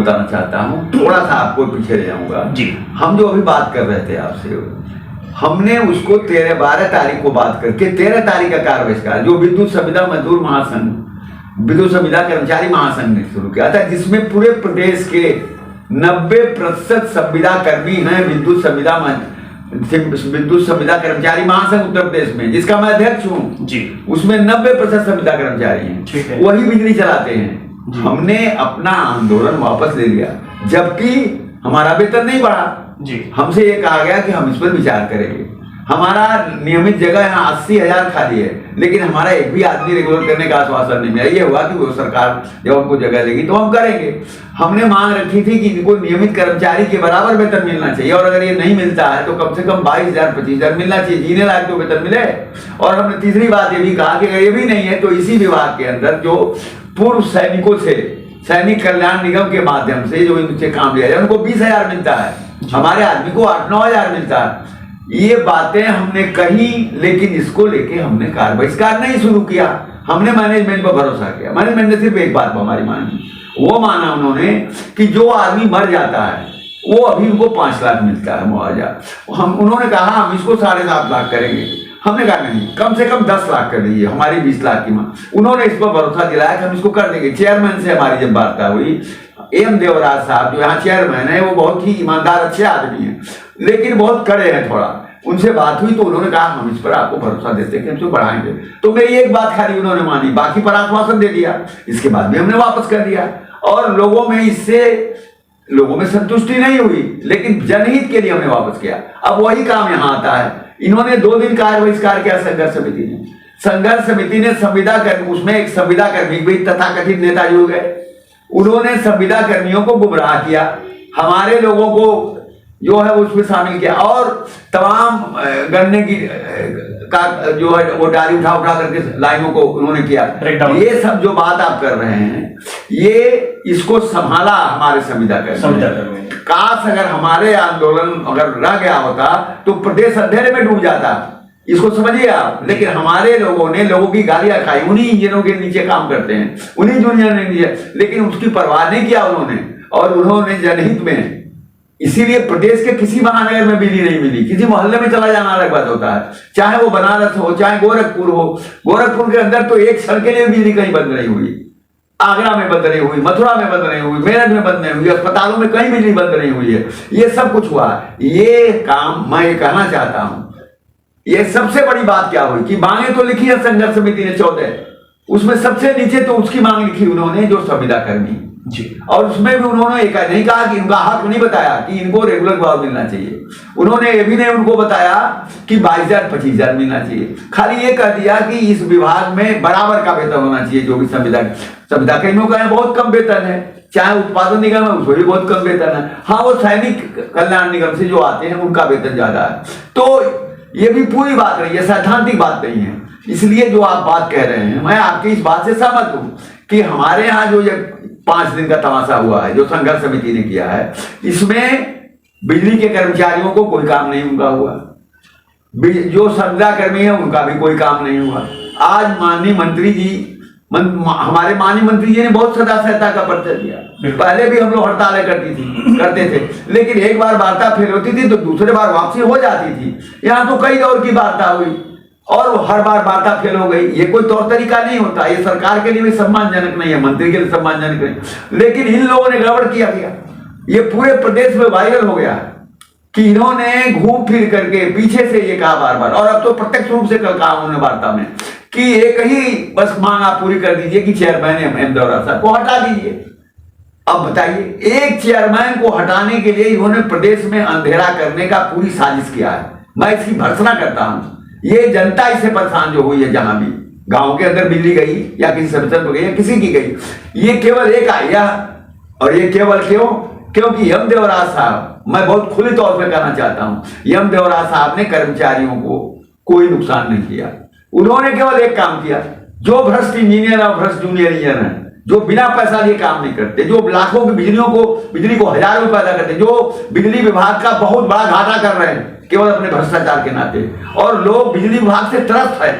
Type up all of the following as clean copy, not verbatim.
बताना चाहता हूँ, थोड़ा सा आपको पीछे ले जाऊंगा जी। हम जो अभी बात कर रहे थे आपसे, हमने उसको 12 तारीख को बात करके 13 तारीख का कार्य बहिष्कार जो विद्युत संविदा मजदूर महासंघ, विद्युत संविदा कर्मचारी महासंघ ने शुरू किया था, जिसमें पूरे प्रदेश के 90% संविदा कर्मी हैं विद्युत संविदा कर्मचारी महासंघ उत्तर प्रदेश में, जिसका मैं अध्यक्ष हूँ जी। उसमें 90% संविदा कर्मचारी हैं, वही बिजली चलाते हैं। हमने अपना आंदोलन वापस ले लिया, जबकि हमारा वेतन नहीं बढ़ा जी। हमसे ये कहा गया कि हम इस पर विचार करेंगे। हमारा नियमित जगह यहाँ 80,000 खाली है, लेकिन हमारा एक भी आदमी रेगुलर करने का आश्वासन नहीं मिला। ये हुआ कि वो सरकार जब हमको जगह देगी तो हम करेंगे। हमने मांग रखी थी कि इनको नियमित कर्मचारी के बराबर वेतन मिलना चाहिए, और अगर ये नहीं मिलता है तो कम से कम 22,000 25,000 मिलना चाहिए, जीने लायक तो वेतन मिले। और हमने तीसरी बात ये भी कहा कि अगर ये भी नहीं है तो इसी विभाग के अंदर जो पूर्व सैनिकों से सैनिक कल्याण निगम के माध्यम से जो इनसे काम लिया जाए उनको 20,000 मिलता है, हमारे आदमी को 8-9 हजार मिलता है। ये बातें हमने कही, लेकिन इसको लेके हमने कार्य बहिष्कार नहीं शुरू किया। हमने मैनेजमेंट पर भरोसा किया। मैनेजमेंट ने सिर्फ एक बात हमारी मानी, वो माना उन्होंने कि जो आदमी मर जाता है वो अभी उनको 5 लाख मिलता है मुआवजा। उन्होंने कहा हम इसको 7.5 लाख करेंगे। हमने कहा नहीं, कम से कम 10 लाख कर दीजिए, हमारी 20 लाख की मांग। उन्होंने इस पर भरोसा दिलाया कि हम इसको कर देंगे। चेयरमैन से हमारी जब वार्ता हुई, एम देवराज साहब जो यहाँ चेयरमैन है, वो बहुत ही ईमानदार अच्छे आदमी हैं, लेकिन बहुत कड़े हैं थोड़ा। उनसे बात हुई तो उन्होंने कहा हम इस पर आपको भरोसा देते हैं कि हम इसको बढ़ाएंगे। तो मेरी एक बात खाली उन्होंने मानी, बाकी पर आश्वासन दे दिया। इसके बाद भी हमने वापस कर दिया, और लोगों में संतुष्टि नहीं हुई, लेकिन जनहित के लिए हमने वापस किया। अब वही काम यहाँ आता है। इन्होंने 2 दिन कार्य बहिष्कार किया संघर्ष समिति ने। संघर्ष समिति ने संविदा कर्मी, उसमें एक संविदा कर्मी भी तथाकथित नेता जुड़ गए। उन्होंने संविदा कर्मियों को गुमराह किया, हमारे लोगों को जो है उसमें शामिल किया, और तमाम गन्ने की का जो है वो डाली उठा करके लाइनों को उन्होंने किया। ये सब जो बात आप कर रहे हैं, ये इसको संभाला हमारे संविदा कर्मी। काश अगर हमारे आंदोलन अगर रह गया होता तो प्रदेश अंधेरे में डूब जाता, इसको समझिए आप। लेकिन हमारे लोगों ने लोगों की गालियां खाई, उन्हीं इंजीनियरों के नीचे काम करते हैं, उन्हीं जूनियर ने नीचे, लेकिन उसकी परवाह नहीं किया उन्होंने। और उन्होंने जनहित में, इसीलिए प्रदेश के किसी महानगर में बिजली नहीं मिली। किसी मोहल्ले में चला जाना अलग बात होता है, चाहे वो बनारस हो चाहे गोरखपुर हो। गोरखपुर के अंदर तो एक क्षण के लिए बिजली कहीं बंद नहीं हुई, आगरा में बंद नहीं हुई, मथुरा में बंद नहीं हुई, मेरठ में बंद नहीं हुई, अस्पतालों में कहीं बिजली बंद नहीं हुई है। ये सब कुछ हुआ। ये काम मैं ये कहना चाहता हूं, ये सबसे बड़ी बात क्या हुई कि मांगे तो लिखी है संघर्ष समिति ने 14, उसमें सबसे नीचे तो उसकी मांग लिखी उन्होंने जो संविदा कर्मी जी। और उसमें भी उन्होंने एक नहीं कहा कि इनका हक नहीं बताया कि इनको रेगुलर भाव मिलना चाहिए। उन्होंने ये भी नहीं उनको बताया कि 22,000 25,000 मिलना चाहिए। खाली ये कह दिया कि इस विभाग में बराबर का वेतन होना चाहिए। जो भी संविदा कर्मियों का बहुत कम वेतन है, चाहे उत्पादन निगम है उसको भी बहुत कम वेतन है। हाँ, वो सैनिक कल्याण निगम से जो आते हैं उनका वेतन ज्यादा है। तो ये भी पूरी बात रही है, सैद्धांतिक बात नहीं है। इसलिए जो आप बात कह रहे हैं, मैं आपकी इस बात से सहमत हूं कि हमारे यहाँ जो ये 5 दिन का तमाशा हुआ है जो संघर्ष समिति ने किया है, इसमें बिजली के कर्मचारियों को कोई काम नहीं उनका हुआ, जो संविदा कर्मी है उनका भी कोई काम नहीं हुआ। आज माननीय मंत्री जी, हमारे माननीय मंत्री जी ने बहुत सदा सहायता का परिचय दिया। पहले भी हम लोग हड़तालें करते थे, लेकिन एक बार वार्ता फेल होती थी तो दूसरे बार वापसी हो जाती थी। यहाँ तो कई दौर की वार्ता हुई और हर बार वार्ता फेल हो गई। ये कोई तौर तरीका नहीं होता, ये सरकार के लिए भी सम्मानजनक नहीं है, मंत्री के लिए सम्मानजनक नहीं। लेकिन इन लोगों ने गड़बड़ किया गया, ये पूरे प्रदेश में वायरल हो गया कि इन्होंने घूम फिर करके पीछे से ये कहा बार बार, और अब तो प्रत्यक्ष रूप से कल कहा उन्होंने वार्ता में कि एक ही बस मांग आप पूरी कर दीजिए कि चेयरमैन एम देवराज साहब को हटा दीजिए। अब बताइए, एक चेयरमैन को हटाने के लिए इन्होंने प्रदेश में अंधेरा करने का पूरी साजिश किया है। मैं इसकी भर्त्सना करता हूं। ये जनता इससे परेशान जो हुई है, जहां भी गांव के अंदर बिजली गई या किसी सबसेंटर पर गई या किसी की गई, ये केवल एक आया। और ये केवल क्योंकि यम देवराज साहब, मैं बहुत खुले तौर पर कहना चाहता हूं, यम देवराज साहब ने कर्मचारियों को कोई नुकसान नहीं किया। उन्होंने केवल एक काम किया, जो भ्रष्ट इंजीनियर और भ्रष्ट जूनियर इंजीनियर हैं, जो बिना पैसा लिए काम नहीं करते, जो लाखों की बिजली को हजारों में पैदा करते, जो बिजली विभाग का बहुत बड़ा घाटा कर रहे हैं केवल अपने भ्रष्टाचार के नाते, और लोग बिजली विभाग से त्रस्त है।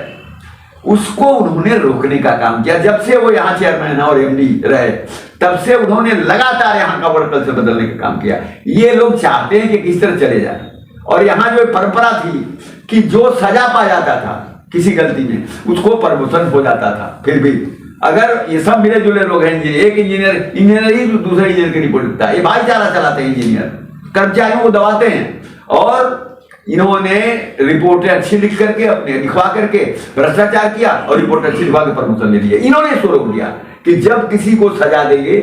उसको उन्होंने रोकने का काम किया। जब से वो यहाँ चेयरमैन और एमडी रहे, तब से उन्होंने लगातार यहाँ का वर्क कल्चर बदलने का काम किया। ये लोग चाहते हैं कि किस तरह चले जाए। और यहाँ जो परंपरा थी कि जो सजा पा जाता था किसी गलती में, उसको प्रमोशन हो जाता था। फिर भी अगर ये सब मिले जुले लोग हैं, एक इंजीनियर ही दूसरे इंजीनियर की रिपोर्ट लिखता है, ये भाईचारा चलाते हैं इंजीनियर, कर्मचारियों को दबाते हैं। और इन्होंने रिपोर्टें अच्छी लिख करके, अपने लिखवा करके भ्रष्टाचार किया और रिपोर्ट अच्छी लिखवा के प्रमोशन ले लिया। इन्होंने इसको रोक दिया कि जब किसी को सजा देंगे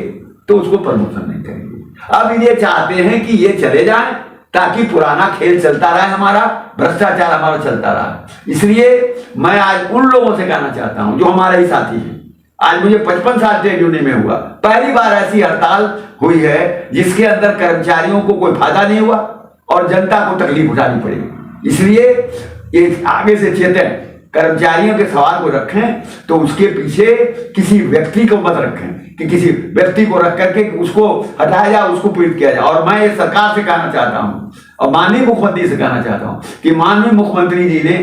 तो उसको प्रमोशन नहीं करेंगे। अब ये चाहते हैं कि ये चले जाएं ताकि पुराना खेल चलता रहे, हमारा भ्रष्टाचार हमारा चलता रहा। इसलिए मैं आज उन लोगों से कहना चाहता हूं जो हमारे ही साथी हैं। आज मुझे 55 साल ट्रेड यूनियन में हुआ, पहली बार ऐसी हड़ताल हुई है जिसके अंदर कर्मचारियों को कोई फायदा नहीं हुआ और जनता को तकलीफ उठानी पड़ी। इसलिए ये आगे से चेतन, कर्मचारियों के सवाल को रखें तो उसके पीछे किसी व्यक्ति को मत रखें कि किसी व्यक्ति को रख करके उसको हटाया जाए, उसको पीड़ित किया जाए। और मैं ये सरकार से कहना चाहता हूं और माननीय मुख्यमंत्री से कहना चाहता हूं कि माननीय मुख्यमंत्री जी ने,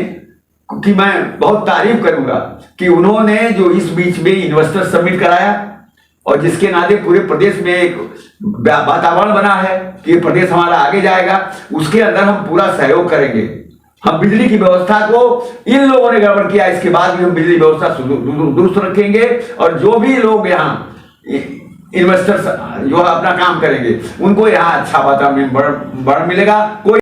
कि मैं बहुत तारीफ करूंगा कि उन्होंने जो इस बीच में इन्वेस्टर समिट कराया और जिसके नाते पूरे प्रदेश में एक वातावरण बना है कि ये प्रदेश हमारा आगे जाएगा, उसके अंदर हम पूरा सहयोग करेंगे। हम बिजली की व्यवस्था को इन लोगों ने गड़बड़ किया, इसके बाद भी हम बिजली व्यवस्था दुरुस्त रखेंगे और जो भी लोग यहाँ इन्वेस्टर्स जो अपना काम करेंगे उनको यहाँ अच्छा वातावरण मिलेगा। कोई